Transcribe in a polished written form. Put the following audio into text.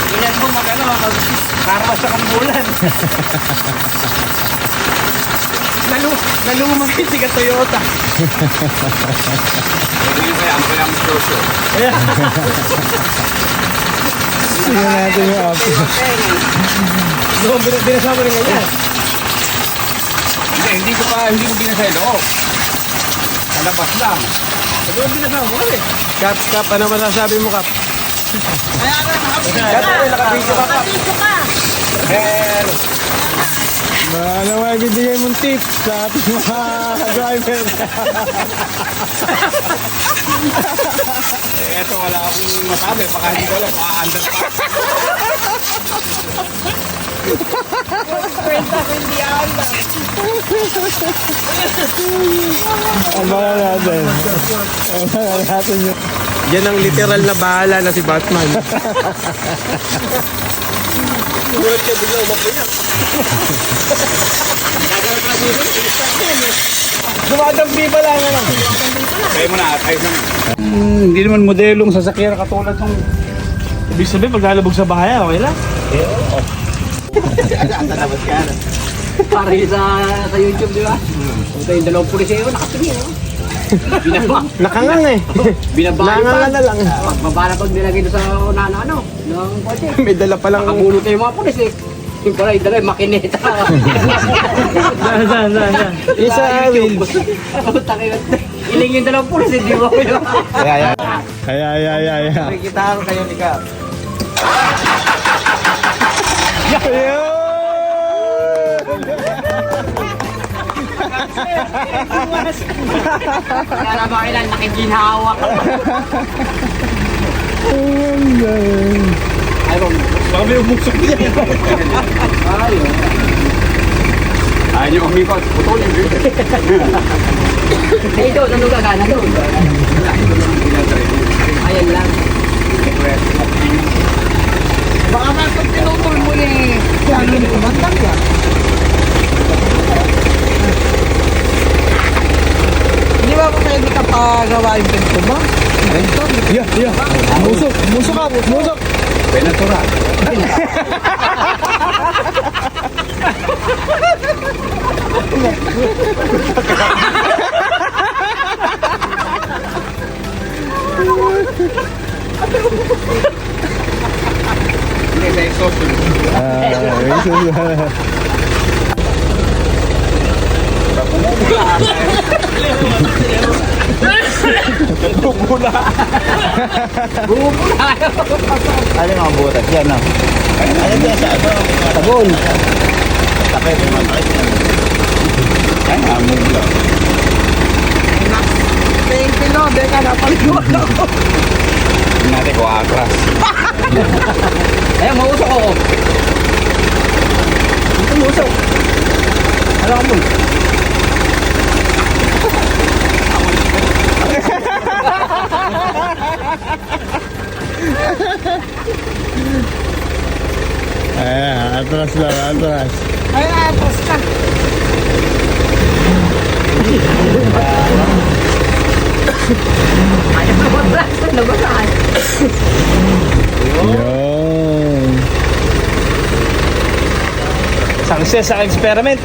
Ganyan mo karma sa kambulan. Nalumang kasi ka Toyota. Hindi kaya ang kaya masosyo. Tingnan natin yung apo. Doon, binasama rin ganyan. Hindi mo binasa yung loob. Sa labas lang. Doon, binasama mo kasi. Kap, ano masasabi mo, Kap? Kaya ka Nakabidyo ka, Kap. Dito ka. Pero, Ano ba ibibigay mong tips sa ating mga driver? eto wala akong masabi. Baka hindi ko alam. Maka-under pa. Kwenta ko hindi anda. Abangan natin. Abangan natin yun. Yan ang literal na bahala na si Batman. Gulat ka bigla umapoy na. Dumadampi pa lang ano. Kaya mo na. Ayos naman. Hindi naman modelong sasakyan katulad ng... Ibig sabihin, pag lalabog sa bahay, okay lang? Talabas ka na. Para sa YouTube, di ba? Ito yung dalawang pulis yun, nakatingin. Nakangang eh. Binabahan Nangangal na lang. Pagbaba na pag nilagay doon sa unahan ng kotse. May dala palang... Nakabulot na yung mga pulis eh. Yung pala, yung dala yung makineta. Saan? Isa awil. Iling yung dalawang pulis, hindi mo ko yun. Kaya. Nakikita ko kayo ni Kap. Kaya ba kailan nakiginhawa ka? Ayaw mo. Baka may umuksok niya. Ayaw. Ayaw niyo kumikot. Putulin. Eh, doon, ano gagana doon? Ayan lang. Baka man pag tinutol mo ni ano ni kumandang yan. Hindi ba kung pwede ka pagawa yung pinto mo? Yeah. Musok ka. Penatura. Hindi, sa exhaust. Ano mga butas yan, no? Ano dyan sa ano? Tagol. Takay, mga takay. Ay, amog lang. Thank you, no. Deka na, paliwan ako. Hindi natin ko akras. Ayan, mausok ako. Ito, mausok. Ano ka mo? Ayan, atras lang. Ay, atras ka. Ayaw na matras. Nabasahan. Yun. Success sa experiment.